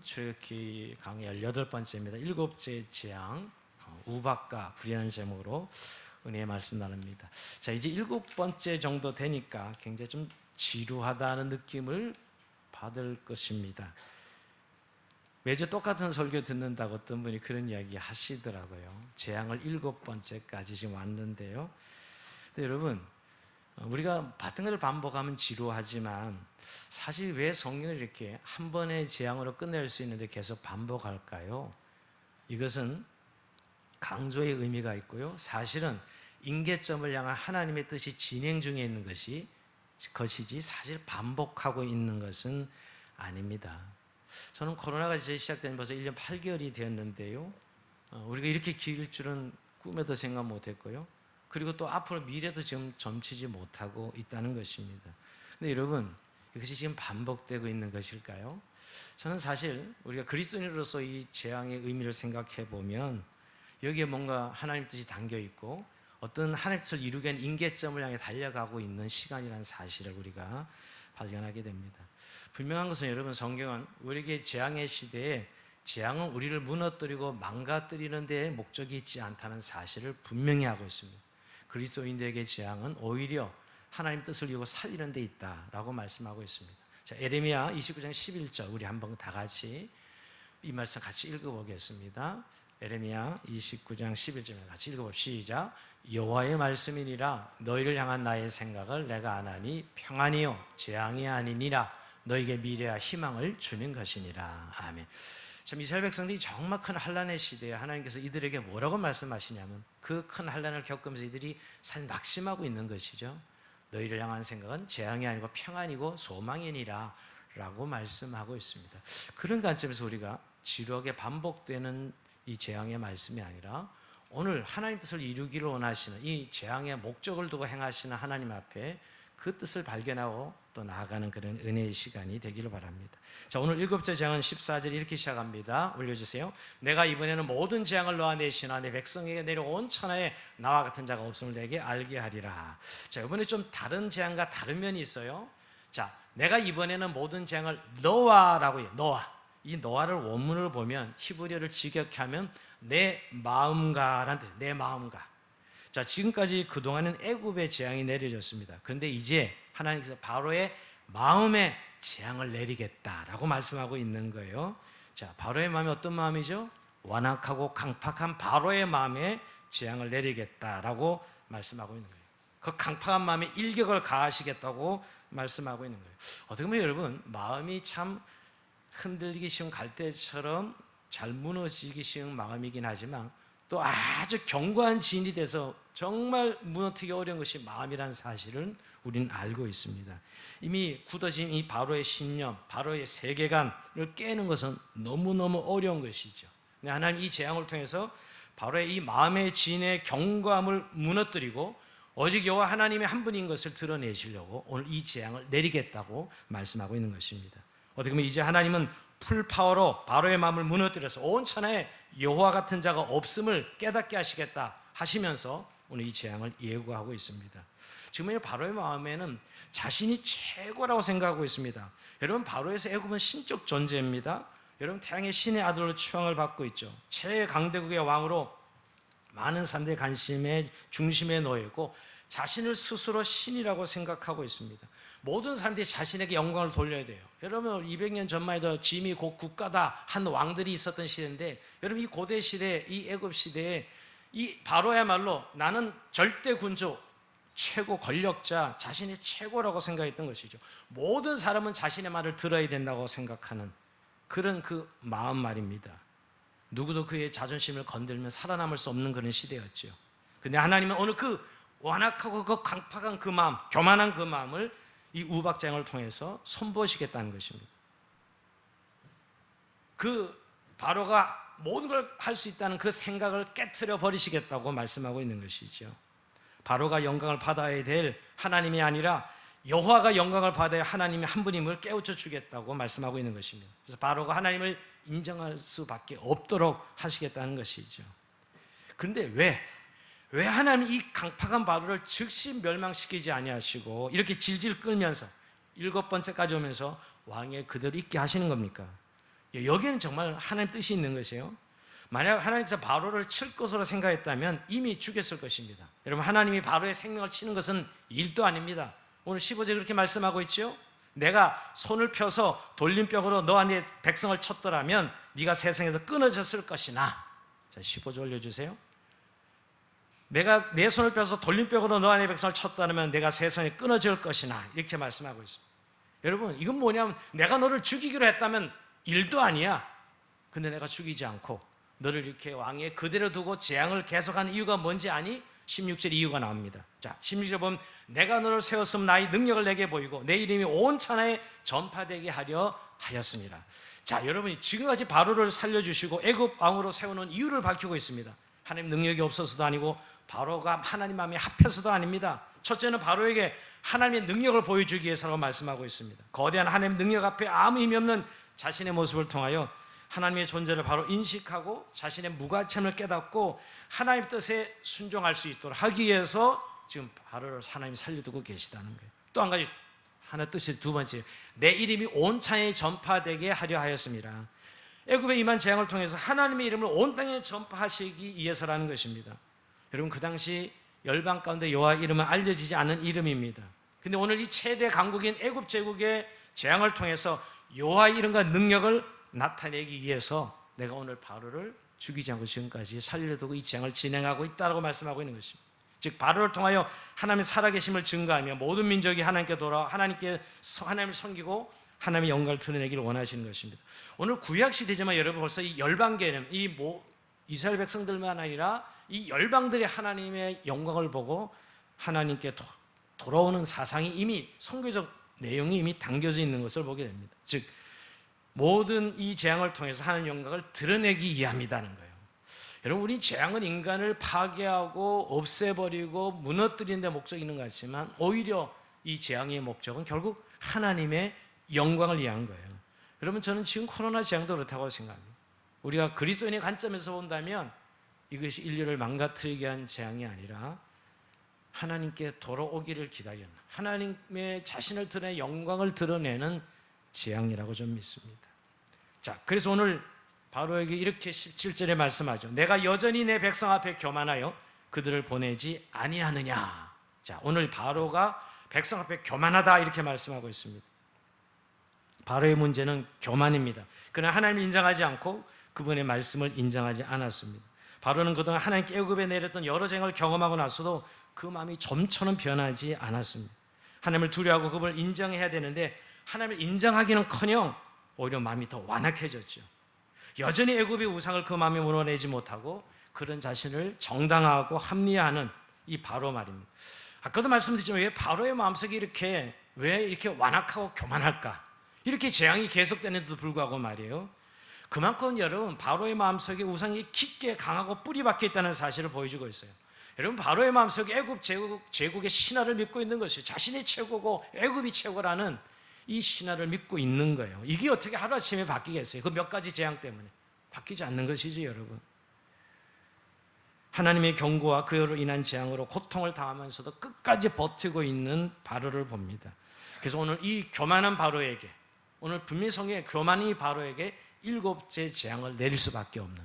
출애굽기 강의 18번째입니다. 일곱째 재앙, 우박과 불이라는 제목으로 은혜의 말씀 나눕니다. 자, 이제 7번째 정도 되니까 굉장히 좀 지루하다는 느낌을 받을 것입니다. 매주 똑같은 설교 듣는다고 어떤 분이 그런 이야기 하시더라고요. 재앙을 7번째까지 지금 왔는데요. 근데 여러분, 우리가 같은 걸 반복하면 지루하지만 사실 왜 성경을 이렇게 한 번의 재앙으로 끝낼 수 있는데 계속 반복할까요? 이것은 강조의 의미가 있고요. 사실은 임계점을 향한 하나님의 뜻이 진행 중에 있는 것이지 사실 반복하고 있는 것은 아닙니다. 저는 코로나가 이제 시작된 벌써 1년 8개월이 되었는데요. 우리가 이렇게 길 줄은 꿈에도 생각 못했고요. 그리고 또 앞으로 미래도 지금 점치지 못하고 있다는 것입니다. 근데 여러분, 이것이 지금 반복되고 있는 것일까요? 저는 사실 우리가 그리스도인으로서 이 재앙의 의미를 생각해 보면 여기에 뭔가 하나님 뜻이 담겨 있고 어떤 하나님 뜻을 이루기 위한 임계점을 향해 달려가고 있는 시간이라는 사실을 우리가 발견하게 됩니다. 분명한 것은 여러분, 성경은 우리에게 재앙의 시대에 재앙은 우리를 무너뜨리고 망가뜨리는 데에 목적이 있지 않다는 사실을 분명히 하고 있습니다. 그리스도인들에게 재앙은 오히려 하나님 뜻을 이루고 살리는 데 있다라고 말씀하고 있습니다. 자, 에레미야 29장 11절 우리 한번 다 같이 이 말씀 같이 읽어보겠습니다. 에레미야 29장 11절 같이 읽어봅시다. 여호와의 말씀이니라 너희를 향한 나의 생각을 내가 아나니 평안이요 재앙이 아니니라 너희에게 미래와 희망을 주는 것이니라. 아멘. 참 이스라엘 백성들이 정말 큰 환난의 시대에 하나님께서 이들에게 뭐라고 말씀하시냐면 그 큰 환난을 겪으면서 이들이 사실 낙심하고 있는 것이죠. 너희를 향한 생각은 재앙이 아니고 평안이고 소망이니라 라고 말씀하고 있습니다. 그런 관점에서 우리가 지루하게 반복되는 이 재앙의 말씀이 아니라 오늘 하나님 뜻을 이루기를 원하시는 이 재앙의 목적을 두고 행하시는 하나님 앞에 그 뜻을 발견하고 또 나아가는 그런 은혜의 시간이 되기를 바랍니다. 자, 오늘 7째 재앙은 14절이 이렇게 시작합니다. 올려주세요. 내가 이번에는 모든 재앙을 놓아내시나 내 백성에게 내려온 천하에 나와 같은 자가 없음을 내게 알게 하리라. 자, 이번에 좀 다른 재앙과 다른 면이 있어요. 자, 내가 이번에는 모든 재앙을 너와라고 해요. 너와. 이 너와를 원문을 보면 히브리어를 직역하면 내 마음과라는 뜻, 내 마음과. 자, 지금까지 그동안은 애굽의 재앙이 내려졌습니다. 그런데 이제 하나님께서 바로의 마음에 재앙을 내리겠다라고 말씀하고 있는 거예요. 자, 바로의 마음이 어떤 마음이죠? 완악하고 강팍한 바로의 마음에 재앙을 내리겠다라고 말씀하고 있는 거예요. 그 강팍한 마음에 일격을 가하시겠다고 말씀하고 있는 거예요. 어떻게 보면 여러분, 마음이 참 흔들리기 쉬운 갈대처럼 잘 무너지기 쉬운 마음이긴 하지만 또 아주 견고한 지인이 돼서 정말 무너뜨리기 어려운 것이 마음이라는 사실을 우리는 알고 있습니다. 이미 굳어진 이 바로의 신념, 바로의 세계관을 깨는 것은 너무너무 어려운 것이죠. 하나님 이 재앙을 통해서 바로의 이 마음의 지인의 견고함을 무너뜨리고 오직 여호와 하나님의 한 분인 것을 드러내시려고 오늘 이 재앙을 내리겠다고 말씀하고 있는 것입니다. 어떻게 보면 이제 하나님은 풀파워로 바로의 마음을 무너뜨려서 온 천하에 여호와 같은 자가 없음을 깨닫게 하시겠다 하시면서 오늘 이 재앙을 예고하고 있습니다. 지금 바로의 마음에는 자신이 최고라고 생각하고 있습니다. 여러분, 바로에서 애굽은 신적 존재입니다. 여러분, 태양의 신의 아들로 추앙을 받고 있죠. 최강대국의 왕으로 많은 사람들의 관심의 중심에 놓여 있고 자신을 스스로 신이라고 생각하고 있습니다. 모든 사람들이 자신에게 영광을 돌려야 돼요. 여러분, 200년 전만 해도 짐이 곧 국가다 한 왕들이 있었던 시대인데 여러분, 이 고대 시대, 이 애굽 시대에 이 바로야말로 나는 절대 군주, 최고 권력자, 자신이 최고라고 생각했던 것이죠. 모든 사람은 자신의 말을 들어야 된다고 생각하는 그런 그 마음 말입니다. 누구도 그의 자존심을 건들면 살아남을 수 없는 그런 시대였죠. 근데 하나님은 오늘 그 완악하고 그 강팍한 그 마음, 교만한 그 마음을 이 우박재앙을 통해서 손보시겠다는 것입니다. 그 바로가 모든 걸 할 수 있다는 그 생각을 깨트려 버리시겠다고 말씀하고 있는 것이죠. 바로가 영광을 받아야 될 하나님이 아니라 여호와가 영광을 받아야 하나님이 한 분임을 깨우쳐 주겠다고 말씀하고 있는 것입니다. 그래서 바로가 하나님을 인정할 수밖에 없도록 하시겠다는 것이죠. 그런데 왜 하나님이 이 강팍한 바로를 즉시 멸망시키지 아니하시고 이렇게 질질 끌면서 7번째까지 오면서 왕에 그대로 있게 하시는 겁니까? 여기에는 정말 하나님 뜻이 있는 것이에요. 만약 하나님께서 바로를 칠 것으로 생각했다면 이미 죽였을 것입니다. 여러분, 하나님이 바로의 생명을 치는 것은 일도 아닙니다. 오늘 15절 그렇게 말씀하고 있죠. 내가 손을 펴서 돌림벽으로 너와 네 백성을 쳤더라면 네가 세상에서 끊어졌을 것이나. 자, 15절 올려주세요. 내가 내 손을 펴서 돌림벽으로 너와 네 백성을 쳤다면 내가 세상에 끊어질 것이나, 이렇게 말씀하고 있습니다. 여러분, 이건 뭐냐면 내가 너를 죽이기로 했다면 일도 아니야. 근데 내가 죽이지 않고 너를 이렇게 왕위에 그대로 두고 재앙을 계속하는 이유가 뭔지 아니? 16절 이유가 나옵니다. 자, 16절에 보면 내가 너를 세웠으면 나의 능력을 내게 보이고 내 이름이 온 천하에 전파되게 하려 하였습니다. 자, 여러분이 지금까지 바로를 살려주시고 애굽 왕으로 세우는 이유를 밝히고 있습니다. 하나님 능력이 없어서도 아니고 바로가 하나님 마음에 합해서도 아닙니다. 첫째는 바로에게 하나님의 능력을 보여주기 위해서라고 말씀하고 있습니다. 거대한 하나님의 능력 앞에 아무 힘이 없는 자신의 모습을 통하여 하나님의 존재를 바로 인식하고 자신의 무가침을 깨닫고 하나님의 뜻에 순종할 수 있도록 하기 위해서 지금 바로를 하나님이 살려두고 계시다는 거예요. 또 한 가지, 하나 뜻이 두 번째, 내 이름이 온 땅에 전파되게 하려 하였습니다. 애굽에 임한 재앙을 통해서 하나님의 이름을 온 땅에 전파하시기 위해서라는 것입니다. 여러분, 그 당시 열방 가운데 여호와 이름은 알려지지 않은 이름입니다. 근데 오늘 이 최대 강국인 애굽 제국의 재앙을 통해서 여호와 이름과 능력을 나타내기 위해서 내가 오늘 바로를 죽이지 않고 지금까지 살려두고 이 재앙을 진행하고 있다고 말씀하고 있는 것입니다. 즉 바로를 통하여 하나님의 살아계심을 증거하며 모든 민족이 하나님께 돌아와 하나님을 섬기고 하나님의 영광을 드러내기를 원하시는 것입니다. 오늘 구약 시대지만 여러분 벌써 이 열방 개념, 이스라엘 백성들만 아니라 이 열방들이 하나님의 영광을 보고 하나님께 돌아오는 사상이 이미 선교적 내용이 이미 담겨져 있는 것을 보게 됩니다. 즉 모든 이 재앙을 통해서 하나님의 영광을 드러내기 위함이라는 거예요. 여러분, 우리 재앙은 인간을 파괴하고 없애버리고 무너뜨리는 데 목적이 있는 것 같지만 오히려 이 재앙의 목적은 결국 하나님의 영광을 위한 거예요. 여러분, 저는 지금 코로나 재앙도 그렇다고 생각합니다. 우리가 그리스도인의 관점에서 본다면 이것이 인류를 망가뜨리게 한 재앙이 아니라 하나님께 돌아오기를 기다리는, 하나님의 자신을 드러내 영광을 드러내는 재앙이라고 좀 믿습니다. 자, 그래서 오늘 바로에게 이렇게 17절에 말씀하죠. 내가 여전히 내 백성 앞에 교만하여 그들을 보내지 아니하느냐. 자, 오늘 바로가 백성 앞에 교만하다 이렇게 말씀하고 있습니다. 바로의 문제는 교만입니다. 그러나 하나님을 인정하지 않고 그분의 말씀을 인정하지 않았습니다. 바로는 그동안 하나님께 애굽에 내렸던 여러 재앙을 경험하고 나서도 그 마음이 점처럼 변하지 않았습니다. 하나님을 두려워하고 그분을 인정해야 되는데 하나님을 인정하기는커녕 오히려 마음이 더 완악해졌죠. 여전히 애굽의 우상을 그 마음에 무너내지 못하고 그런 자신을 정당화하고 합리화하는 이 바로 말입니다. 아까도 말씀드렸지만 왜 바로의 마음속이 왜 이렇게 완악하고 교만할까? 이렇게 재앙이 계속되는데도 불구하고 말이에요. 그만큼 여러분 바로의 마음속에 우상이 깊게 강하고 뿌리 박혀 있다는 사실을 보여주고 있어요. 여러분, 바로의 마음속에 애굽 제국의 신화를 믿고 있는 것이에요. 자신이 최고고 애굽이 최고라는 이 신화를 믿고 있는 거예요. 이게 어떻게 하루아침에 바뀌겠어요? 그 몇 가지 재앙 때문에 바뀌지 않는 것이죠, 여러분. 하나님의 경고와 그로 인한 재앙으로 고통을 당하면서도 끝까지 버티고 있는 바로를 봅니다. 그래서 오늘 이 교만한 바로에게, 오늘 분명히 성경에 교만이 바로에게 7째 재앙을 내릴 수밖에 없는,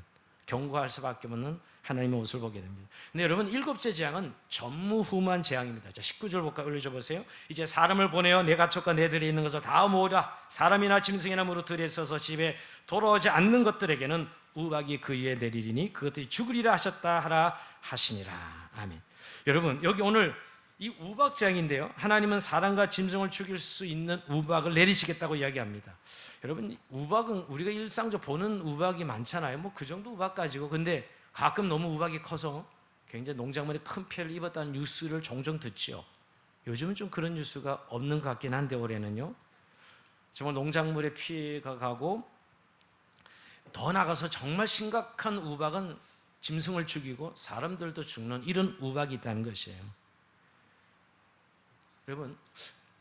경고할 수밖에 없는 하나님의 모습을 보게 됩니다. 근데 여러분, 7째 재앙은 전무후무한 재앙입니다. 자, 19절 올려줘 보세요. 이제 사람을 보내어 내 가축과 내 들에 있는 것을 다 모으라. 사람이나 짐승이나 무릇 들에 있어서 집에 돌아오지 않는 것들에게는 우박이 그 위에 내리리니 그것들이 죽으리라 하셨다 하라 하시니라. 아멘. 여러분, 여기 오늘 이 우박 재앙인데요, 하나님은 사람과 짐승을 죽일 수 있는 우박을 내리시겠다고 이야기합니다. 여러분, 우박은 우리가 일상적으로 보는 우박이 많잖아요. 뭐 그 정도 우박 가지고. 근데 가끔 너무 우박이 커서 굉장히 농작물에 큰 피해를 입었다는 뉴스를 종종 듣죠. 요즘은 좀 그런 뉴스가 없는 것 같긴 한데 올해는요, 정말 농작물에 피해가 가고 더 나가서 정말 심각한 우박은 짐승을 죽이고 사람들도 죽는 이런 우박이 있다는 것이에요. 여러분,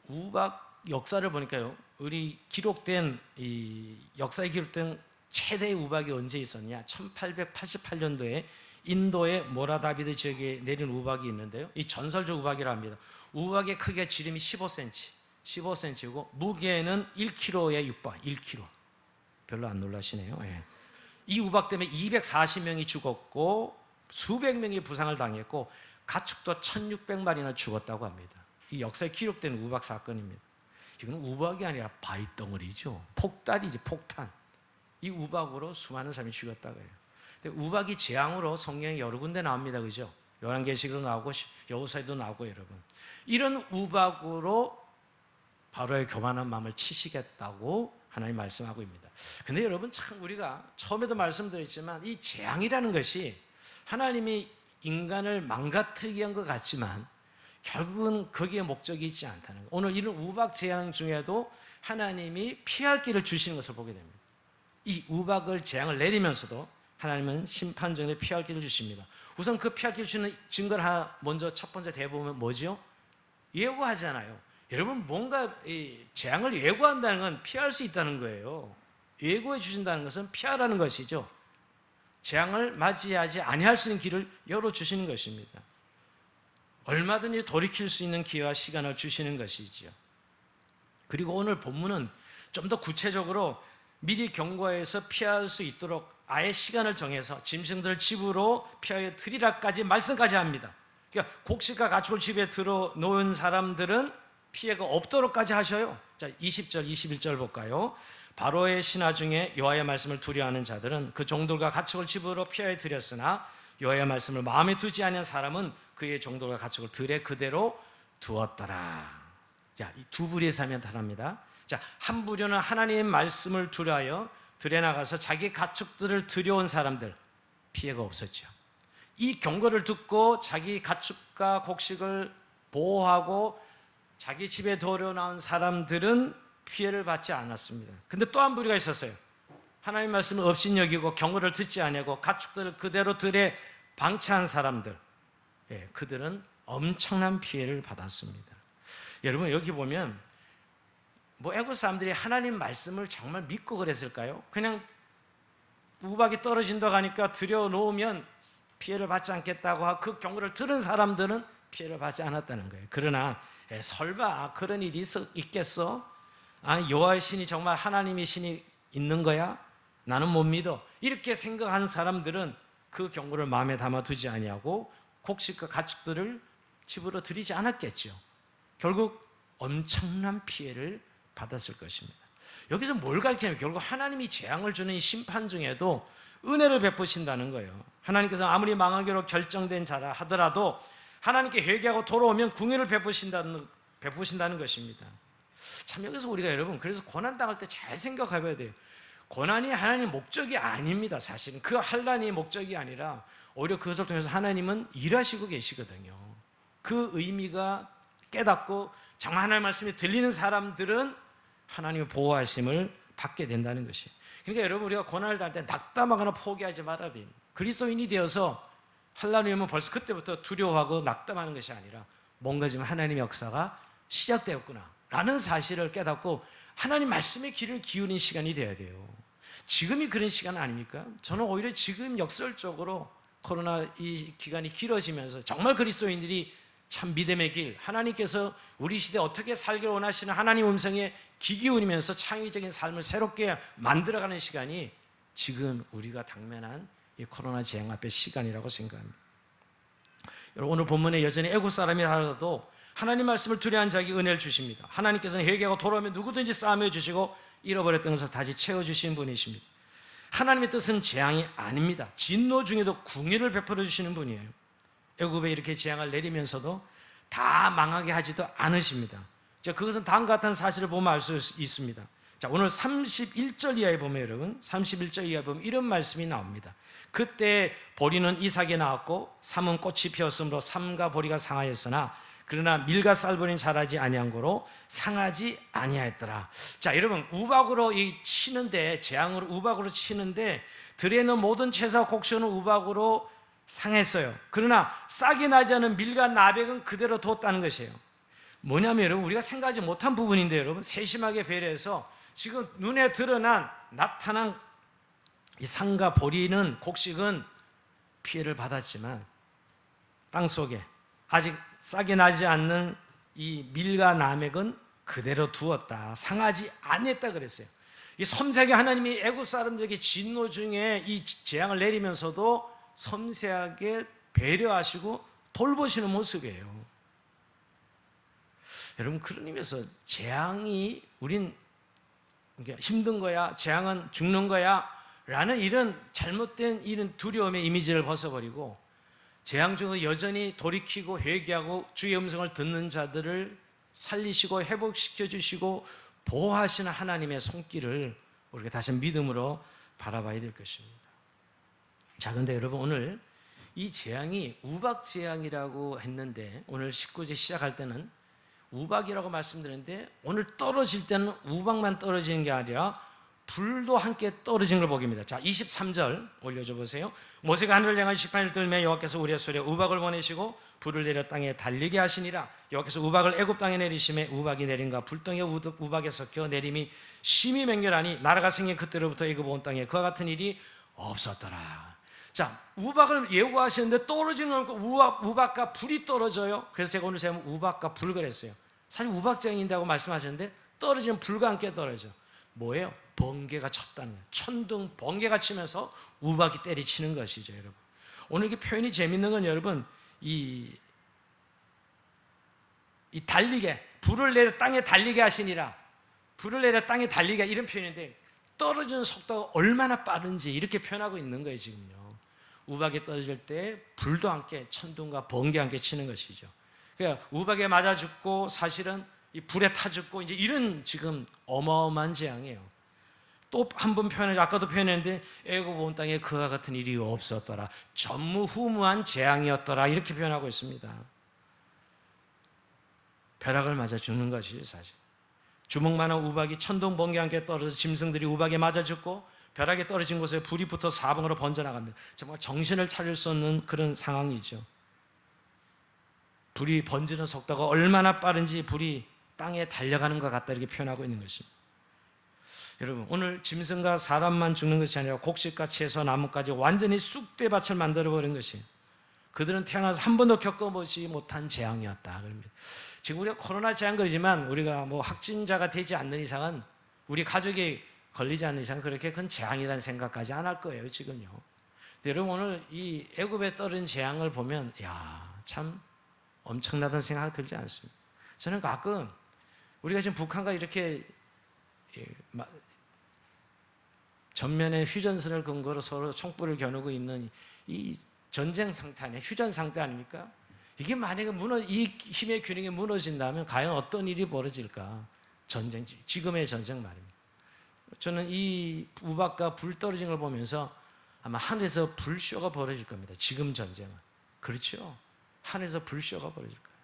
우박 역사를 보니까요, 우리 기록된 이 역사에 기록된 최대의 우박이 언제 있었냐? 1888년도에 인도의 모라다비드 지역에 내린 우박이 있는데요, 이 전설적 우박이라 합니다. 우박의 크기가 지름이 15cm고 무게는 1kg에 육박, 1kg. 별로 안 놀라시네요. 예. 이 우박 때문에 240명이 죽었고 수백 명이 부상을 당했고 가축도 1600마리나 죽었다고 합니다. 이 역사에 기록된 우박 사건입니다. 이건 우박이 아니라 바위덩어리죠. 폭탄이지, 폭탄. 이 우박으로 수많은 사람이 죽었다고 해요. 근데 우박이 재앙으로 성경에 여러 군데 나옵니다. 그죠? 요한계시록도 나오고 여호수아에도 나오고 여러분. 이런 우박으로 바로의 교만한 마음을 치시겠다고 하나님 말씀하고 있습니다. 근데 여러분 참 우리가 처음에도 말씀드렸지만 이 재앙이라는 것이 하나님이 인간을 망가뜨리게 한 것 같지만 결국은 거기에 목적이 있지 않다는 거예요. 오늘 이런 우박 재앙 중에도 하나님이 피할 길을 주시는 것을 보게 됩니다. 이 우박을 재앙을 내리면서도 하나님은 심판 전에 피할 길을 주십니다. 우선 그 피할 길을 주는 증거를 하나 먼저 첫 번째 대보면 뭐죠? 예고하잖아요. 여러분 뭔가 이 재앙을 예고한다는 건 피할 수 있다는 거예요. 예고해 주신다는 것은 피하라는 것이죠. 재앙을 맞이하지 아니할 수 있는 길을 열어주시는 것입니다. 얼마든지 돌이킬 수 있는 기회와 시간을 주시는 것이죠. 그리고 오늘 본문은 좀 더 구체적으로 미리 경고해서 피할 수 있도록 아예 시간을 정해서 짐승들을 집으로 피하여 드리라까지 말씀까지 합니다. 그러니까 곡식과 가축을 집에 들어 놓은 사람들은 피해가 없도록까지 하셔요. 자, 20절, 21절 볼까요? 바로의 신하 중에 여호와의 말씀을 두려워하는 자들은 그 종들과 가축을 집으로 피하여 드렸으나 여호와의 말씀을 마음에 두지 않은 사람은 그의 종들과 가축을 들에 그대로 두었더라. 자, 이 두 부류의 사람이 나타납니다. 자, 한 부류는 하나님의 말씀을 두려하여 들에 나가서 자기 가축들을 들여온 사람들, 피해가 없었죠. 이 경고를 듣고 자기 가축과 곡식을 보호하고 자기 집에 들여놓은 사람들은 피해를 받지 않았습니다. 근데 또 한 부류가 있었어요. 하나님 말씀을 업신여기고 경고를 듣지 아니하고 가축들을 그대로 들에 방치한 사람들, 그들은 엄청난 피해를 받았습니다. 여러분 여기 보면 애국 사람들이 하나님 말씀을 정말 믿고 그랬을까요? 그냥 우박이 떨어진다고 하니까 들여놓으면 피해를 받지 않겠다고 하고 그 경고를 들은 사람들은 피해를 받지 않았다는 거예요. 그러나 설마 그런 일이 있겠어? 여호와의 신이 정말 하나님의 신이 있는 거야? 나는 못 믿어. 이렇게 생각한 사람들은 그 경고를 마음에 담아두지 아니하고 곡식과 가축들을 집으로 들이지 않았겠죠. 결국 엄청난 피해를 받았을 것입니다. 여기서 뭘 가르치냐면 결국 하나님이 재앙을 주는 이 심판 중에도 은혜를 베푸신다는 거예요. 하나님께서 아무리 망하기로 결정된 자라 하더라도 하나님께 회개하고 돌아오면 궁유를 베푸신다는 것입니다. 참 여기서 우리가 여러분 그래서 고난 당할 때 잘 생각해봐야 돼요. 고난이 하나님의 목적이 아닙니다. 사실은 그 환난이 목적이 아니라 오히려 그것을 통해서 하나님은 일하시고 계시거든요. 그 의미가 깨닫고 정말 하나님의 말씀이 들리는 사람들은 하나님의 보호하심을 받게 된다는 것이에요. 그러니까 여러분 우리가 고난을 당할 때 낙담하거나 포기하지 말아야 돼요. 그리스도인이 되어서 환난이 오면 벌써 그때부터 두려워하고 낙담하는 것이 아니라 뭔가 지금 하나님의 역사가 시작되었구나 라는 사실을 깨닫고 하나님 말씀의 귀를 기울이는 시간이 돼야 돼요. 지금이 그런 시간 아닙니까? 저는 오히려 지금 역설적으로 코로나 이 기간이 길어지면서 정말 그리스도인들이 참 믿음의 길, 하나님께서 우리 시대에 어떻게 살기를 원하시는 하나님 음성에 귀 기울이면서 창의적인 삶을 새롭게 만들어가는 시간이 지금 우리가 당면한 이 코로나 재앙 앞의 시간이라고 생각합니다. 여러분 오늘 본문에 여전히 애국 사람이라도 하나님 말씀을 두려워하는 자에게 은혜를 주십니다. 하나님께서는 회개하고 돌아오면 누구든지 싸매어 주시고 잃어버렸던 것을 다시 채워주시는 분이십니다. 하나님의 뜻은 재앙이 아닙니다. 진노 중에도 궁유를 베풀어 주시는 분이에요. 애굽에 이렇게 재앙을 내리면서도 다 망하게 하지도 않으십니다. 자, 그것은 다음과 같은 사실을 보면 알 수 있습니다. 자, 오늘 31절 이하에 보면 여러분 31절 이하에 보면 이런 말씀이 나옵니다. 그때 보리는 이삭에 나왔고 삼은 꽃이 피었으므로 삼과 보리가 상하였으나 그러나 밀과 쌀보리는 자라지 아니한 거로 상하지 아니하였더라. 자, 여러분 우박으로 치는데 재앙으로 우박으로 치는데 들에 있는 모든 채소와 곡식은 우박으로 상했어요. 그러나 싹이 나지 않은 밀과 나백은 그대로 뒀다는 것이에요. 뭐냐면 여러분 우리가 생각하지 못한 부분인데 여러분 세심하게 배려해서 지금 눈에 나타난 이 상과 보리는 곡식은 피해를 받았지만 땅속에 아직 싹이 나지 않는 이 밀과 나맥은 그대로 두었다. 상하지 않았다 그랬어요. 이 섬세하게 하나님이 애굽 사람들에게 진노 중에 이 재앙을 내리면서도 섬세하게 배려하시고 돌보시는 모습이에요. 여러분, 그런 의미에서 재앙이 우린 힘든 거야, 재앙은 죽는 거야 라는 이런 잘못된 이런 두려움의 이미지를 벗어버리고 재앙 중에 여전히 돌이키고 회개하고 주의 음성을 듣는 자들을 살리시고 회복시켜 주시고 보호하시는 하나님의 손길을 우리가 다시 믿음으로 바라봐야 될 것입니다. 자, 그런데 여러분, 오늘 이 재앙이 우박 재앙이라고 했는데 오늘 19절 시작할 때는 우박이라고 말씀드렸는데 오늘 떨어질 때는 우박만 떨어지는 게 아니라 불도 함께 떨어진 걸 보게 됩니다. 자, 23절 올려줘 보세요. 모세가 하늘을 향한 시판을 들며 여호와께서 우리의 소리에 우박을 보내시고 불을 내려 땅에 달리게 하시니라. 여호와께서 우박을 애굽 땅에 내리심에 우박이 내림과 불덩이 우박에 섞여 내림이 심히 맹렬하니 나라가 생긴 그때로부터 애굽 온 땅에 그와 같은 일이 없었더라. 자, 우박을 예고하시는데 떨어지는 우박과 불이 떨어져요. 그래서 제가 오늘 제목 우박과 불 그랬어요. 사실 우박장인다고 말씀하셨는데 떨어지는 불과 함께 떨어져. 뭐예요? 번개가 쳤다는 거예요. 천둥 번개가 치면서 우박이 때리치는 것이죠, 여러분. 오늘 이게 표현이 재밌는 건 여러분, 이 달리게, 불을 내려 땅에 달리게 하시니라. 불을 내려 땅에 달리게, 이런 표현인데 떨어지는 속도가 얼마나 빠른지 이렇게 표현하고 있는 거예요, 지금요. 우박이 떨어질 때 불도 함께 천둥과 번개와 함께 치는 것이죠. 그러니까 우박에 맞아 죽고 사실은 이 불에 타 죽고 이제 이런 지금 어마어마한 재앙이에요. 또 한 번 표현해, 아까도 표현했는데 애굽 온 땅에 그와 같은 일이 없었더라. 전무후무한 재앙이었더라. 이렇게 표현하고 있습니다. 벼락을 맞아 죽는 것이 사실. 주먹만한 우박이 천둥 번개와 함께 떨어져 짐승들이 우박에 맞아 죽고 벼락에 떨어진 곳에 불이 붙어 사방으로 번져나갑니다. 정말 정신을 차릴 수 없는 그런 상황이죠. 불이 번지는 속도가 얼마나 빠른지 불이 땅에 달려가는 것 같다, 이렇게 표현하고 있는 것입니다. 여러분, 오늘 짐승과 사람만 죽는 것이 아니라 곡식과 채소, 나무까지 완전히 쑥대밭을 만들어버린 것이 그들은 태어나서 한 번도 겪어보지 못한 재앙이었다 그럽니다. 지금 우리가 코로나 재앙 그러지만 우리가 뭐 확진자가 되지 않는 이상은, 우리 가족이 걸리지 않는 이상 그렇게 큰 재앙이라는 생각까지 안 할 거예요, 지금요. 근데 여러분, 오늘 이 애굽에 떨어진 재앙을 보면 참 엄청나다는 생각이 들지 않습니다. 저는 가끔 우리가 지금 북한과 이렇게 전면에 휴전선을 근거로 서로 총불을 겨누고 있는 이 전쟁 상태 아니에요? 휴전 상태 아닙니까? 이게 만약에 이 힘의 균형이 무너진다면 과연 어떤 일이 벌어질까? 전쟁, 지금의 전쟁 말입니다. 저는 이 우박과 불 떨어진 걸 보면서 아마 하늘에서 불쇼가 벌어질 겁니다. 지금 전쟁은. 그렇죠? 하늘에서 불쇼가 벌어질 거예요.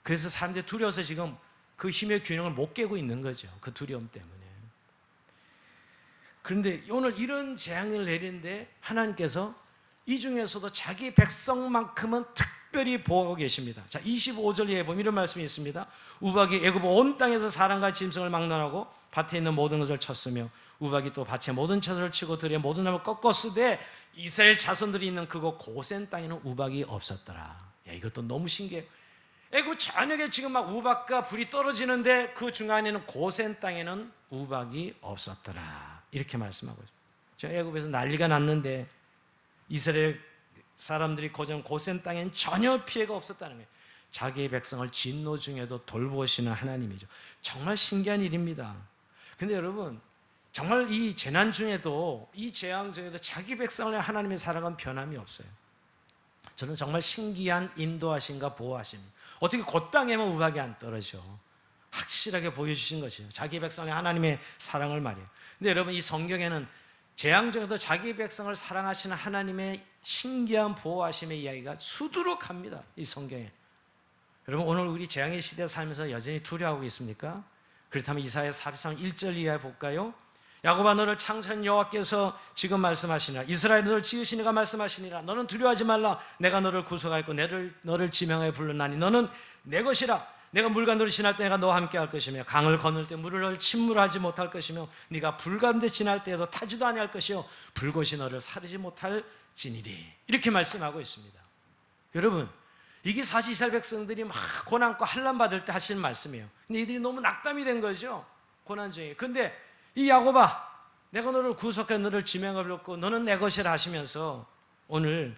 그래서 사람들이 두려워서 지금 그 힘의 균형을 못 깨고 있는 거죠. 그 두려움 때문에. 그런데 오늘 이런 재앙을 내리는데 하나님께서 이 중에서도 자기 백성만큼은 특별히 보호하고 계십니다. 자, 25절에 보면 이런 말씀이 있습니다. 우박이 애굽 온 땅에서 사람과 짐승을 막론하고 밭에 있는 모든 것을 쳤으며 우박이 또 밭의 모든 채소를 치고 들의 모든 나무를 꺾었으되 이스라엘 자손들이 있는 그곳 고센 땅에는 우박이 없었더라. 야, 이것도 너무 신기해요. 애굽 전역에 지금 막 우박과 불이 떨어지는데 그 중간에는 고센 땅에는 우박이 없었더라. 이렇게 말씀하고 있어요. 지금 애굽에서 난리가 났는데 이스라엘 사람들이 거주한 고센 땅엔 전혀 피해가 없었다는 거예요. 자기의 백성을 진노 중에도 돌보시는 하나님이죠. 정말 신기한 일입니다. 근데 여러분, 정말 이 재난 중에도, 이 재앙 중에도 자기 백성을 하나님의 사랑은 변함이 없어요. 저는 정말 신기한 인도하심과 보호하십니다. 어떻게 그 땅에만 우박이 안 떨어져? 확실하게 보여주신 것이에요. 자기 백성의 하나님의 사랑을 말이에요. 근데 여러분, 이 성경에는 재앙 중에도 자기 백성을 사랑하시는 하나님의 신기한 보호하심의 이야기가 수두룩합니다. 이 성경에. 여러분, 오늘 우리 재앙의 시대에 살면서 여전히 두려워하고 있습니까? 그렇다면 이사야 43장 1절 이하에 볼까요? 야곱아, 너를 창조한 여호와께서 지금 말씀하시니라. 이스라엘, 너를 지으신 이가 말씀하시니라. 너는 두려워하지 말라. 내가 너를 구속하였고 너를 지명하여 불렀나니 너는 내 것이라. 내가 물과 너를 지날 때 내가 너와 함께 할 것이며 강을 건널 때 물을 침몰하지 못할 것이며 네가 불 가운데 지날 때에도 타지도 아니할 것이요 불꽃이 너를 사르지 못할 지니리. 이렇게 말씀하고 있습니다. 여러분, 이게 사실 이스라엘 백성들이 막 고난과 환난 받을 때 하시는 말씀이에요. 근데 이들이 너무 낙담이 된 거죠, 고난 중에. 근데 이 야곱아, 내가 너를 구속해 너를 지명을 얻고 너는 내 것이라 하시면서 오늘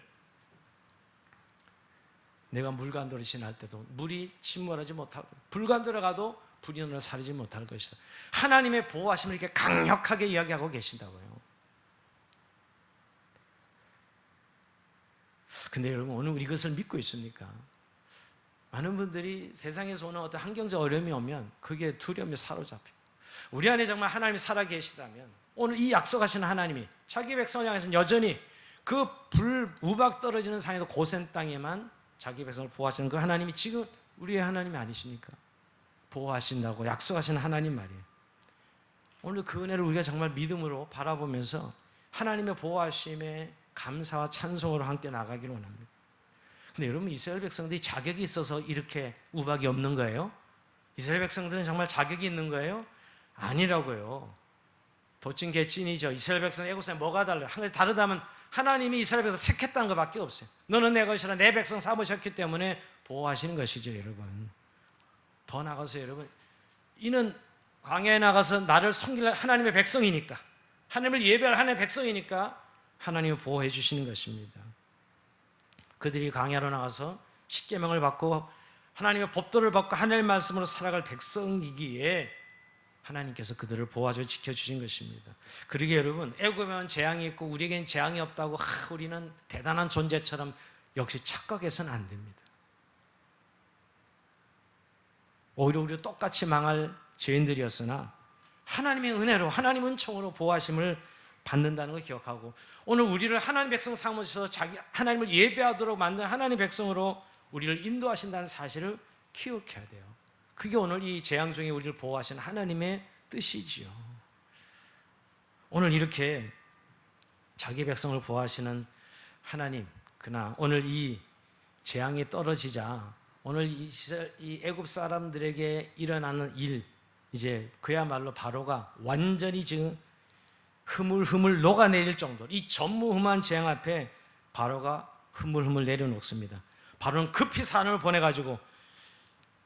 내가 물간도를 지날 때도 물이 침몰하지 못하고 불간도로 가도 불이 너를 사르지 못할 것이다. 하나님의 보호하심을 이렇게 강력하게 이야기하고 계신다고요. 근데 여러분, 오늘 우리 이것을 믿고 있습니까? 많은 분들이 세상에서 오는 어떤 환경적 어려움이 오면 그게 두려움에 사로잡혀. 우리 안에 정말 하나님이 살아계시다면 오늘 이 약속하시는 하나님이 자기 백성을 향해서는 여전히 그 우박 떨어지는 산에도 고센 땅에만 자기 백성을 보호하시는 그 하나님이 지금 우리의 하나님이 아니십니까? 보호하신다고 약속하시는 하나님 말이에요. 오늘 그 은혜를 우리가 정말 믿음으로 바라보면서 하나님의 보호하심에 감사와 찬송으로 함께 나가기를 원합니다. 근데 여러분, 이스라엘 백성들이 자격이 있어서 이렇게 우박이 없는 거예요? 이스라엘 백성들은 정말 자격이 있는 거예요? 아니라고요. 도찐 개찐이죠. 이스라엘 백성 애국사에 뭐가 달라요? 한 가지 다르다면 하나님이 이스라엘 백성 택했다는 것밖에 없어요. 너는 내 것이라 내 백성 삼으셨기 때문에 보호하시는 것이죠, 여러분. 더 나가서 여러분, 이는 광야에 나가서 나를 섬길 하나님의 백성이니까, 하나님을 예배할 하나님의 백성이니까 하나님을 보호해 주시는 것입니다. 그들이 광야로 나가서 십계명을 받고 하나님의 법도를 받고 하나님의 말씀으로 살아갈 백성이기에 하나님께서 그들을 보호하셔 지켜주신 것입니다. 그러게 여러분, 애굽에는 재앙이 있고 우리에겐 재앙이 없다고 우리는 대단한 존재처럼 역시 착각해서는 안 됩니다. 오히려 우리도 똑같이 망할 죄인들이었으나 하나님의 은혜로, 하나님 은총으로 보호하심을 받는다는 걸 기억하고, 오늘 우리를 하나님 백성 삼으셔서 하나님을 예배하도록 만든 하나님 백성으로 우리를 인도하신다는 사실을 기억해야 돼요. 그게 오늘 이 재앙 중에 우리를 보호하신 하나님의 뜻이지요. 오늘 이렇게 자기 백성을 보호하시는 하나님, 그러나 오늘 이 재앙이 떨어지자 오늘 이 애굽 사람들에게 일어나는 일, 이제 그야말로 바로가 완전히 지금 흐물흐물 녹아내릴 정도로, 이 전무후무한 재앙 앞에 바로가 흐물흐물 내려놓습니다. 바로는 급히 사람을 보내가지고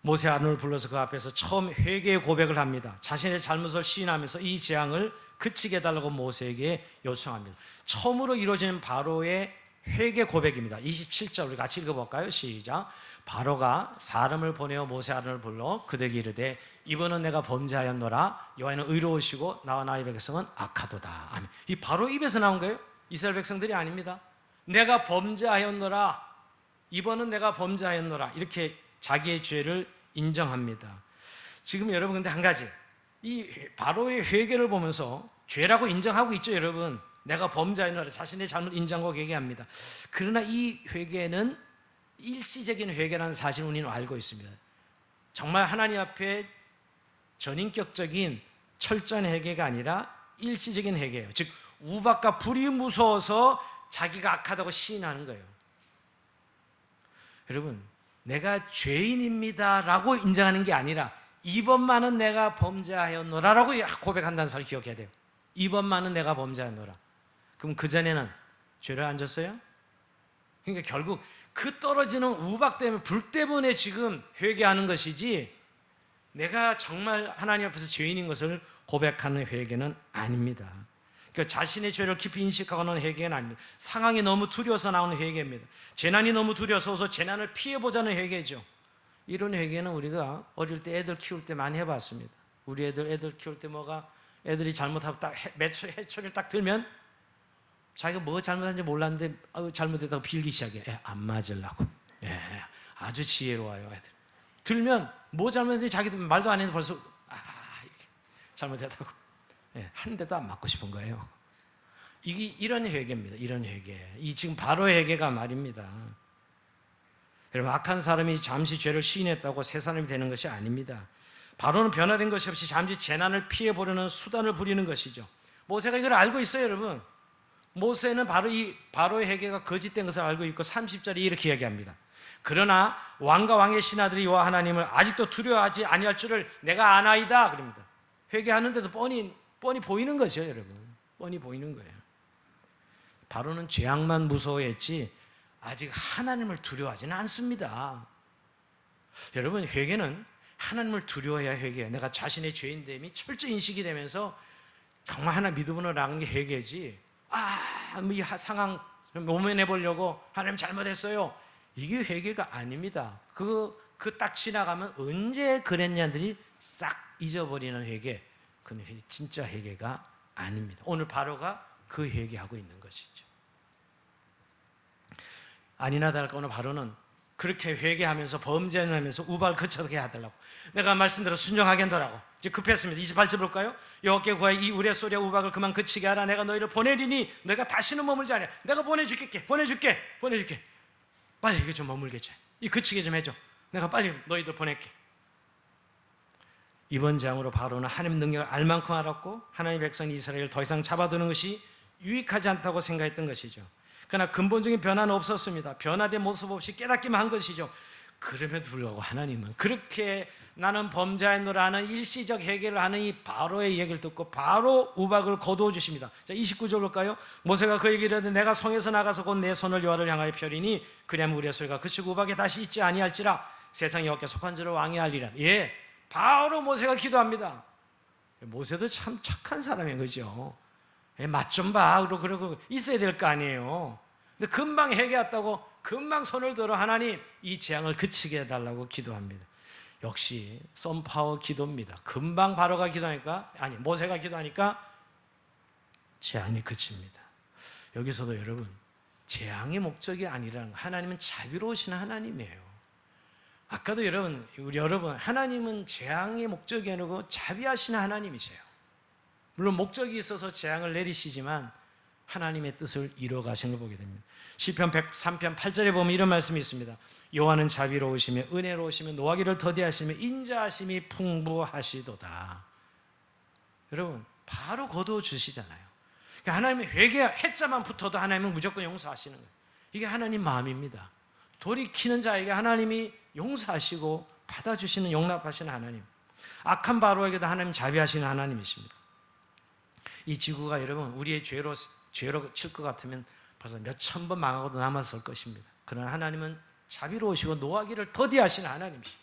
모세 아론을 불러서 그 앞에서 처음 회개의 고백을 합니다. 자신의 잘못을 시인하면서 이 재앙을 그치게 해달라고 모세에게 요청합니다. 처음으로 이루어지는 바로의 회개 고백입니다. 27절 우리 같이 읽어볼까요? 시작. 바로가 사람을 보내어 모세 아론을 불러 그들에게 이르되 이번은 내가 범죄하였노라. 여호와는 의로우시고 나와 나의 백성은 악하도다. 아멘. 이 바로 입에서 나온 거예요. 이스라엘 백성들이 아닙니다. 내가 범죄하였노라. 이번은 내가 범죄하였노라. 이렇게 자기의 죄를 인정합니다. 지금 여러분, 근데 한 가지, 이 바로의 회개를 보면서 죄라고 인정하고 있죠, 여러분. 내가 범죄하였노라. 자신의 잘못 인정하고 얘기합니다. 그러나 이 회개는 일시적인 회개라는 사실을 우리는 알고 있습니다. 정말 하나님 앞에 전인격적인 철저한 회개가 아니라 일시적인 회개예요. 즉 우박과 불이 무서워서 자기가 악하다고 시인하는 거예요. 여러분, 내가 죄인입니다 라고 인정하는 게 아니라 이번만은 내가 범죄하였노라 라고 고백한다는 사실을 기억해야 돼요. 이번만은 내가 범죄하였노라. 그럼 그전에는 죄를 안 졌어요? 그러니까 결국 그 떨어지는 우박 때문에, 불 때문에 지금 회개하는 것이지 내가 정말 하나님 앞에서 죄인인 것을 고백하는 회개는 아닙니다. 그러니까 자신의 죄를 깊이 인식하고 나오는 회개는 아닙니다. 상황이 너무 두려워서 나오는 회개입니다. 재난이 너무 두려워서 재난을 피해보자는 회개죠. 이런 회개는 우리가 어릴 때 애들 키울 때 많이 해봤습니다. 우리 애들 키울 때 애들이 잘못하고 딱 해초리를 딱 들면 자기가 뭐 잘못한지 몰랐는데 잘못했다고 빌기 시작해. 안 맞으려고. 아주 지혜로워요, 애들. 들면 뭐 잘못했는지 자기도 말도 안 했는데 벌써 잘못했다고. 한 대도 안 맞고 싶은 거예요. 이게 이런 회개입니다. 이런 회개. 이 지금 바로 회개가 말입니다. 여러분, 악한 사람이 잠시 죄를 시인했다고 새 사람이 되는 것이 아닙니다. 바로는 변화된 것이 없이 잠시 재난을 피해보려는 수단을 부리는 것이죠. 모세가 이걸 알고 있어요, 여러분. 모세는 바로의 회개가 거짓된 것을 알고 있고 30절에 이렇게 이야기합니다. 그러나 왕과 왕의 신하들이 여호와 하나님을 아직도 두려워하지 아니할 줄을 내가 아나이다. 그럽니다. 회개하는데도 뻔히 보이는 거죠, 여러분. 뻔히 보이는 거예요. 바로는 죄악만 무서워했지 아직 하나님을 두려워하지는 않습니다. 여러분, 회개는 하나님을 두려워해야 회개해요. 내가 자신의 죄인됨이 철저히 인식이 되면서 정말 하나 믿음으로 나가는 게 회개지. 이 상황 모면해 보려고 하나님 잘못했어요. 이게 회개가 아닙니다. 그 딱 지나가면 언제 그랬냐들이 싹 잊어버리는 회개. 그건 진짜 회개가 아닙니다. 오늘 바로가 그 회개하고 있는 것이죠. 아니나 다를까 오늘 바로는 그렇게 회개하면서 범죄를 하면서 우박을 거쳐게 해달라고. 내가 말씀대로 순종하게 한다라고. 이제 급했습니다. 28절 볼까요? 여호와께 구하여 이 우레소리와 우박을 그만 그치게 하라. 내가 너희를 보내리니 너희가 다시는 머물지 않아. 내가 보내줄게. 빨리 이게 좀 머물게 해. 이 그치게 좀 해줘. 내가 빨리 너희들 보낼게. 이번 재앙으로 바로는 하나님 능력을 알 만큼 알았고 하나님의 백성 이스라엘을 더 이상 잡아두는 것이 유익하지 않다고 생각했던 것이죠. 그러나 근본적인 변화는 없었습니다. 변화된 모습 없이 깨닫기만 한 것이죠. 그럼에도 불구하고 하나님은 그렇게 나는 범죄하노라는 일시적 해결을 하는 이 바로의 얘기를 듣고 바로 우박을 거두어 주십니다. 자, 29절 볼까요? 모세가 그에게 이르되 내가 성에서 나가서 곧 내 손을 여호와를 향하여 펴리니 그리하면 우리의 소리가 그치고 우박에 다시 있지 아니할지라 세상 여호와께 속한 자를 왕이 하리라. 예, 바로 모세가 기도합니다. 모세도 참 착한 사람인 거죠. 맛 좀 봐. 그러고 있어야 될 거 아니에요. 근데 금방 회개했다고 금방 손을 들어 하나님 이 재앙을 그치게 해달라고 기도합니다. 역시 썬파워 기도입니다. 금방 바로가 기도하니까 모세가 기도하니까 재앙이 그칩니다. 여기서도 여러분 재앙의 목적이 아니라 하나님은 자비로우신 하나님이에요. 아까도 우리 여러분 하나님은 재앙의 목적이 아니고 자비하시는 하나님이세요. 물론 목적이 있어서 재앙을 내리시지만 하나님의 뜻을 이루어 가시는 걸 보게 됩니다. 시편 103편 8절에 보면 이런 말씀이 있습니다. 여호와는 자비로우시며 은혜로우시며 노하기를 더디하시며 인자하심이 풍부하시도다. 여러분 바로 거두어 주시잖아요. 그러니까 하나님의 회개했자만 붙어도 하나님은 무조건 용서하시는 거예요. 이게 하나님 마음입니다. 돌이키는 자에게 하나님이 용서하시고 받아주시는 용납하시는 하나님. 악한 바로에게도 하나님 자비하시는 하나님이십니다. 이 지구가 여러분 우리의 죄로 칠 것 같으면 벌써 몇천 번 망하고도 남았을 것입니다. 그러나 하나님은 자비로우시고 노하기를 더디하시는 하나님이시고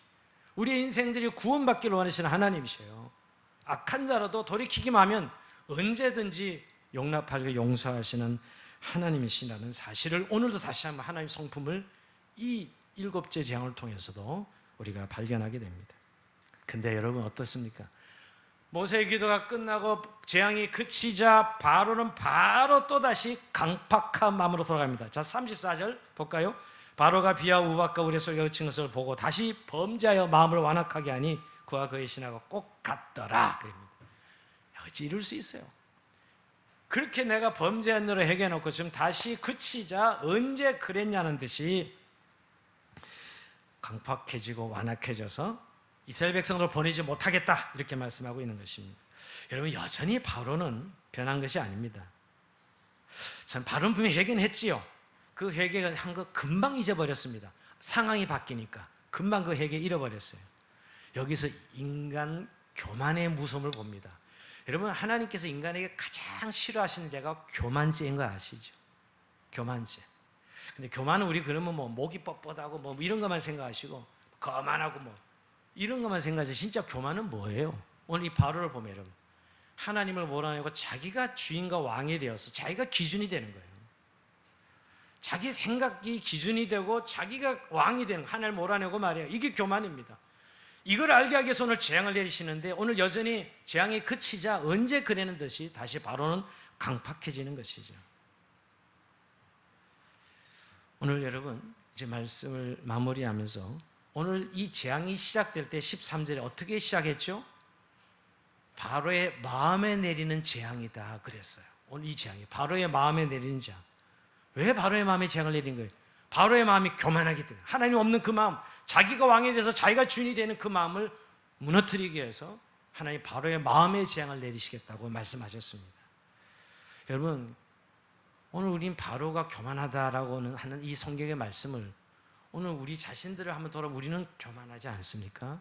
우리의 인생들이 구원받기를 원하시는 하나님이세요. 악한 자라도 돌이키기만 하면 언제든지 용납하시고 용서하시는 하나님이시라는 사실을 오늘도 다시 한번 하나님 성품을 이 7째 재앙을 통해서도 우리가 발견하게 됩니다. 근데 여러분 어떻습니까? 모세의 기도가 끝나고 재앙이 그치자 바로는 바로 또다시 강팍한 마음으로 돌아갑니다. 자, 34절 볼까요? 바로가 비와 우박과 우레소리가 그친 것을 보고 다시 범죄하여 마음을 완악하게 하니 그와 그의 신하가 꼭 같더라. 그럽니다. 어찌 이룰 수 있어요? 그렇게 내가 범죄한 너를 해결해놓고 지금 다시 그치자 언제 그랬냐는 듯이 강팍해지고 완악해져서 이스라엘 백성을 보내지 못하겠다 이렇게 말씀하고 있는 것입니다. 여러분 여전히 바로는 변한 것이 아닙니다. 전 바로는 분명히 회개는 했지요. 그 회개가 한 거 금방 잊어버렸습니다. 상황이 바뀌니까 금방 그 회개 잃어버렸어요. 여기서 인간 교만의 무서움을 봅니다. 여러분 하나님께서 인간에게 가장 싫어하시는 죄가 교만죄인 거 아시죠? 교만죄. 근데 교만은 우리 그러면 목이 뻣뻣하고 이런 것만 생각하시고 거만하고 이런 것만 생각하지 진짜 교만은 뭐예요? 오늘 이 바로를 보면 여러분 하나님을 몰아내고 자기가 주인과 왕이 되어서 자기가 기준이 되는 거예요. 자기 생각이 기준이 되고 자기가 왕이 되는 하나님을 몰아내고 말이에요. 이게 교만입니다. 이걸 알게 하기 위해서 오늘 재앙을 내리시는데 오늘 여전히 재앙이 그치자 언제 그러는 듯이 다시 바로는 강팍해지는 것이죠. 오늘 여러분 이제 말씀을 마무리하면서 오늘 이 재앙이 시작될 때 13절에 어떻게 시작했죠? 바로의 마음에 내리는 재앙이다 그랬어요. 오늘 이 재앙이 바로의 마음에 내리는 재앙. 왜 바로의 마음에 재앙을 내린 거예요? 바로의 마음이 교만하기 때문에 하나님 없는 그 마음, 자기가 왕이 돼서 자기가 주인이 되는 그 마음을 무너뜨리기 위해서 하나님 바로의 마음에 재앙을 내리시겠다고 말씀하셨습니다. 여러분 오늘 우린 바로가 교만하다라고 하는 이 성경의 말씀을 오늘 우리 자신들을 한번 돌아보면 우리는 교만하지 않습니까?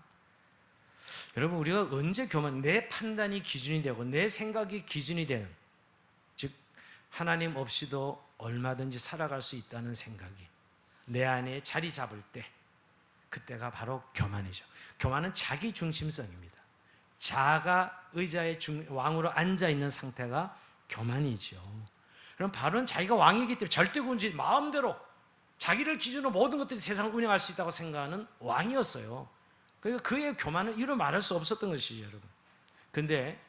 여러분 우리가 언제 내 판단이 기준이 되고 내 생각이 기준이 되는 즉 하나님 없이도 얼마든지 살아갈 수 있다는 생각이 내 안에 자리 잡을 때 그때가 바로 교만이죠. 교만은 자기 중심성입니다. 자가 의자에 왕으로 앉아 있는 상태가 교만이죠. 그럼 바로는 자기가 왕이기 때문에 절대군주의 마음대로 자기를 기준으로 모든 것들이 세상을 운영할 수 있다고 생각하는 왕이었어요. 그러니까 그의 교만은 이루 말할 수 없었던 것이죠, 여러분. 근데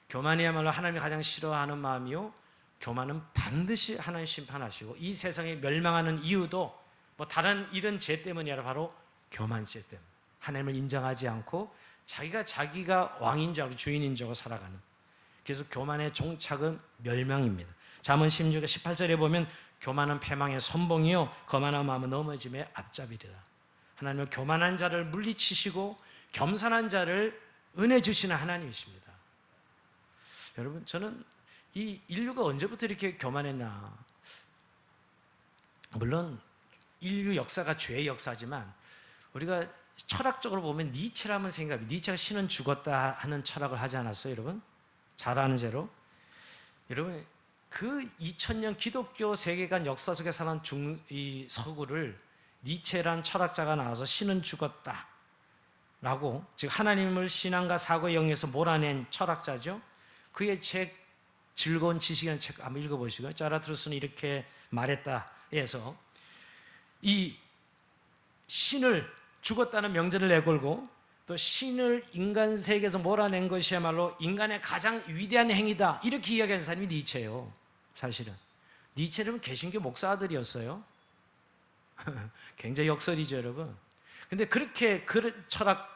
교만이야말로 하나님이 가장 싫어하는 마음이요, 교만은 반드시 하나님 심판하시고 이 세상에 멸망하는 이유도 뭐 다른 이런 죄 때문이 아니라 바로 교만죄 때문에, 하나님을 인정하지 않고 자기가 왕인 줄 알고 주인인 줄 알고 살아가는. 그래서 교만의 종착은 멸망입니다. 잠언 16장 18절에 보면 교만은 패망의 선봉이요 거만한 마음은 넘어짐의 앞잡이리라. 하나님은 교만한 자를 물리치시고 겸손한 자를 은혜 주시는 하나님이십니다. 여러분, 저는 이 인류가 언제부터 이렇게 교만했나? 물론 인류 역사가 죄의 역사지만 우리가 철학적으로 보면 니체라면 생각이, 니체가 신은 죽었다 하는 철학을 하지 않았어요, 여러분? 잘 아는 죄로. 여러분, 그 2000년 기독교 세계관 역사 속에 사는 이 서구를 니체라는 철학자가 나와서 신은 죽었다 라고, 즉 하나님을 신앙과 사고의 영역에서 몰아낸 철학자죠. 그의 책 즐거운 지식이라는 책 한번 읽어보시고요. 자라투스는 이렇게 말했다 해서 이 신을 죽었다는 명제를 내걸고 또 신을 인간 세계에서 몰아낸 것이야말로 인간의 가장 위대한 행위다, 이렇게 이야기하는 사람이 니체예요. 사실은 니체는 개신교 목사들이었어요. 굉장히 역설이죠, 여러분. 근데 그렇게 그런 철학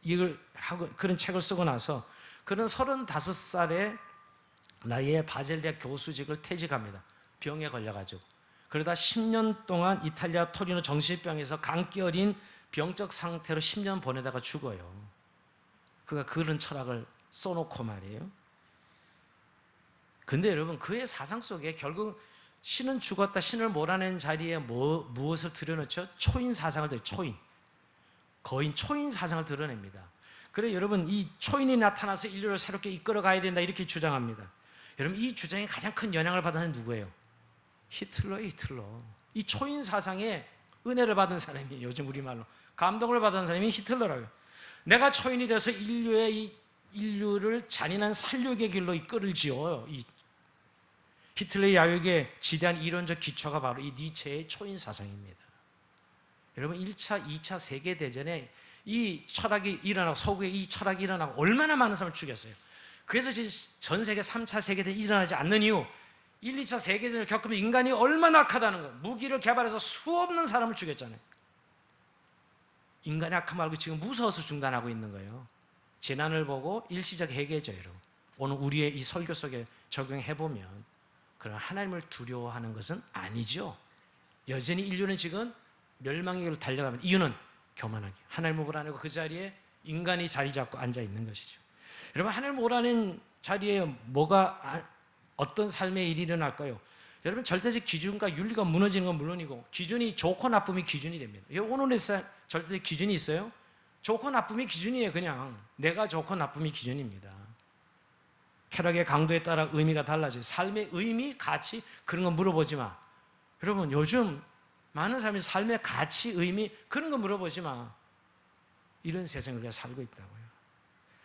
이걸 하고 그런 책을 쓰고 나서 그는 35살에 나이에 바젤대학 교수직을 퇴직합니다. 병에 걸려가지고. 그러다 10년 동안 이탈리아 토리노 정신병에서 감기 어린 병적 상태로 10년 보내다가 죽어요. 그가 그런 철학을 써놓고 말이에요. 근데 여러분, 그의 사상 속에 결국 신은 죽었다, 신을 몰아낸 자리에 무엇을 드러냈죠? 초인 사상을 초인, 거인 초인 사상을 드러냅니다. 그래 여러분, 이 초인이 나타나서 인류를 새롭게 이끌어 가야 된다, 이렇게 주장합니다. 여러분, 이 주장에 가장 큰 영향을 받은 사람이 누구예요? 히틀러예요, 히틀러. 이 초인 사상에 은혜를 받은 사람이, 요즘 우리말로 감동을 받은 사람이 히틀러라고요. 내가 초인이 돼서 인류를 잔인한 살육의 길로 이끌지요. 이 히틀러의 야욕에 지대한 이론적 기초가 바로 이 니체의 초인 사상입니다. 여러분, 1차, 2차 세계대전에 이 철학이 일어나고, 서구에 이 철학이 일어나고 얼마나 많은 사람을 죽였어요. 그래서 전 세계 3차 세계대전이 일어나지 않는 이유, 1, 2차 세계대전을 겪으면 인간이 얼마나 악하다는 거예요. 무기를 개발해서 수없는 사람을 죽였잖아요. 인간의 악함 말고 지금 무서워서 중단하고 있는 거예요. 재난을 보고 일시적 해결죠, 여러분. 오늘 우리의 이 설교 속에 적용해보면 그런 하나님을 두려워하는 것은 아니죠. 여전히 인류는 지금 멸망의 길로 달려가면, 이유는 교만하게 하나님을 몰아내고 그 자리에 인간이 자리 잡고 앉아 있는 것이죠. 여러분, 하나님을 몰아낸 자리에 어떤 삶의 일이 일어날까요? 여러분, 절대적 기준과 윤리가 무너지는 건 물론이고, 기준이 좋고 나쁨이 기준이 됩니다. 오늘의 절대적 기준이 있어요? 좋고 나쁨이 기준이에요. 그냥 내가 좋고 나쁨이 기준입니다. 쾌락의 강도에 따라 의미가 달라져요. 삶의 의미, 가치, 그런 거 물어보지 마. 여러분, 요즘 많은 사람이 삶의 가치, 의미, 그런 거 물어보지 마. 이런 세상을 우리가 살고 있다고요.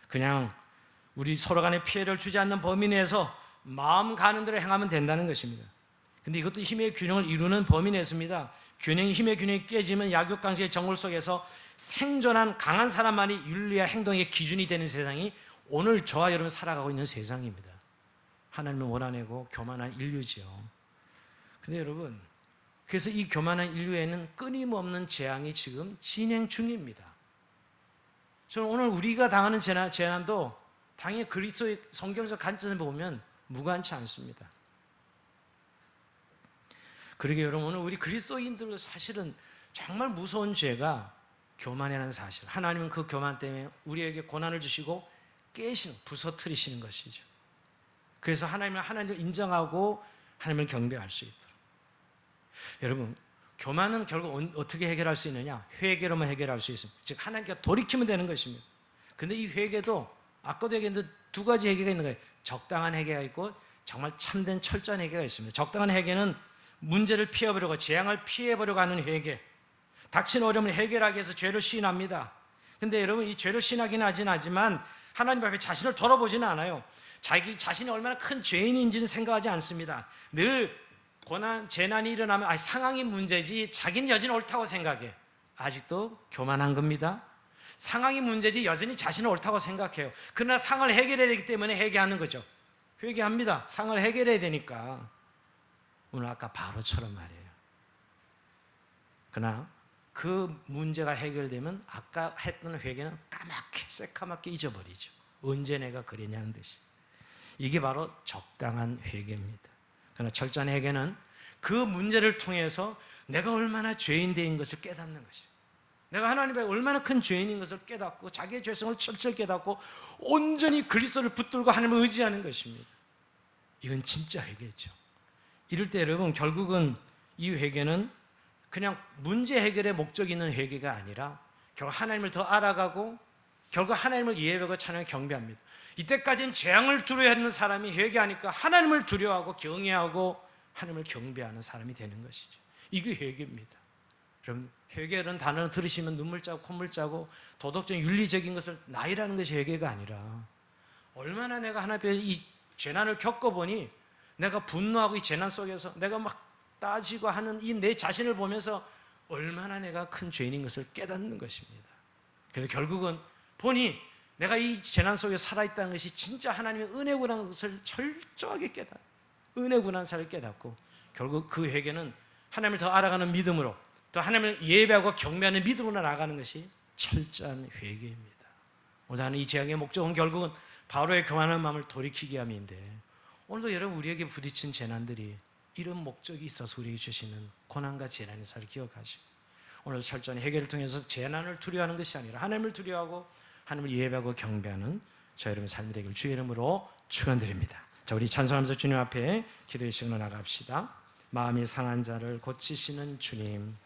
그냥 우리 서로 간에 피해를 주지 않는 범위 내에서 마음 가는 대로 행하면 된다는 것입니다. 근데 이것도 힘의 균형을 이루는 범위 내에서입니다. 힘의 균형이 깨지면 약육강식의 정글 속에서 생존한 강한 사람만이 윤리와 행동의 기준이 되는 세상이 오늘 저와 여러분 살아가고 있는 세상입니다. 하나님을 몰아내고 교만한 인류지요. 근데 여러분, 그래서 이 교만한 인류에는 끊임없는 재앙이 지금 진행 중입니다. 저는 오늘 우리가 당하는 재난도 당연히 그리스도의 성경적 관점에서 보면 무관치 않습니다. 그러게 여러분, 오늘 우리 그리스도인들도 사실은 정말 무서운 죄가 교만이라는 사실. 하나님은 그 교만 때문에 우리에게 고난을 주시고 부서뜨리시는 것이죠. 그래서 하나님을 인정하고 하나님을 경배할 수 있도록. 여러분, 교만은 결국 어떻게 해결할 수 있느냐? 회개로만 해결할 수 있습니다. 즉 하나님께 돌이키면 되는 것입니다. 근데 이 회개도 아까도 얘기했는데 두 가지 회개가 있는 거예요. 적당한 회개가 있고 정말 참된 철저한 회개가 있습니다. 적당한 회개는 문제를 피해보려고, 재앙을 피해보려고 하는 회개. 닥친 어려움을 해결하기 위해서 죄를 시인합니다. 근데 여러분, 이 죄를 시인하기는 하지만 하나님 앞에 자신을 돌아보지는 않아요. 자기 자신이 얼마나 큰 죄인인지는 생각하지 않습니다. 늘 고난, 재난이 일어나면 상황이 문제지 자기는 여전히 옳다고 생각해. 아직도 교만한 겁니다. 상황이 문제지 여전히 자신은 옳다고 생각해요. 그러나 상을 해결해야 되기 때문에 회개하는 거죠. 회개합니다. 상을 해결해야 되니까. 오늘 아까 바로처럼 말이에요. 그러나 그 문제가 해결되면 아까 했던 회개는 까맣게 새까맣게 잊어버리죠. 언제 내가 그랬냐는 듯이. 이게 바로 적당한 회개입니다. 그러나 철저한 회개는 그 문제를 통해서 내가 얼마나 죄인된 것을 깨닫는 것이에요. 내가 하나님 앞에 얼마나 큰 죄인인 것을 깨닫고 자기의 죄성을 철저히 깨닫고 온전히 그리스도를 붙들고 하나님을 의지하는 것입니다. 이건 진짜 회개죠. 이럴 때 여러분 결국은 이 회개는 그냥 문제 해결의 목적이 있는 회개가 아니라 결국 하나님을 더 알아가고 결국 하나님을 이해하고 찬양하고 경배합니다. 이때까지는 재앙을 두려워하는 사람이 회개하니까 하나님을 두려워하고 경외하고 하나님을 경배하는 사람이 되는 것이죠. 이게 회개입니다. 그럼 회개라는 단어를 들으시면 눈물 짜고 콧물 짜고 도덕적 윤리적인 것을 나이라는 것이 회개가 아니라 얼마나 내가 하나님 앞에 이 재난을 겪어보니 내가 분노하고 이 재난 속에서 내가 막 따지고 하는 이 내 자신을 보면서 얼마나 내가 큰 죄인인 것을 깨닫는 것입니다. 그래서 결국은 보니 내가 이 재난 속에 살아있다는 것이 진짜 하나님의 은혜구라는 것을 철저하게 은혜구라는 사실을 깨닫고 결국 그 회개는 하나님을 더 알아가는 믿음으로 또 하나님을 예배하고 경배하는 믿음으로 나아가는 것이 철저한 회개입니다. 오늘 하는 이 재앙의 목적은 결국은 바로의 교만한 마음을 돌이키게 함인데 오늘도 여러분 우리에게 부딪힌 재난들이 이런 목적이 있어서 우리에게 주시는 고난과 재난의 사실을 기억하시고 오늘 철저한 회개를 통해서 재난을 두려워하는 것이 아니라 하나님을 두려워하고 하나님을 예배하고 경배하는 저 여러분의 삶이 되길 주의 이름으로 축원드립니다. 자, 우리 찬송하면서 주님 앞에 기도의 시간으로 나갑시다. 마음이 상한 자를 고치시는 주님,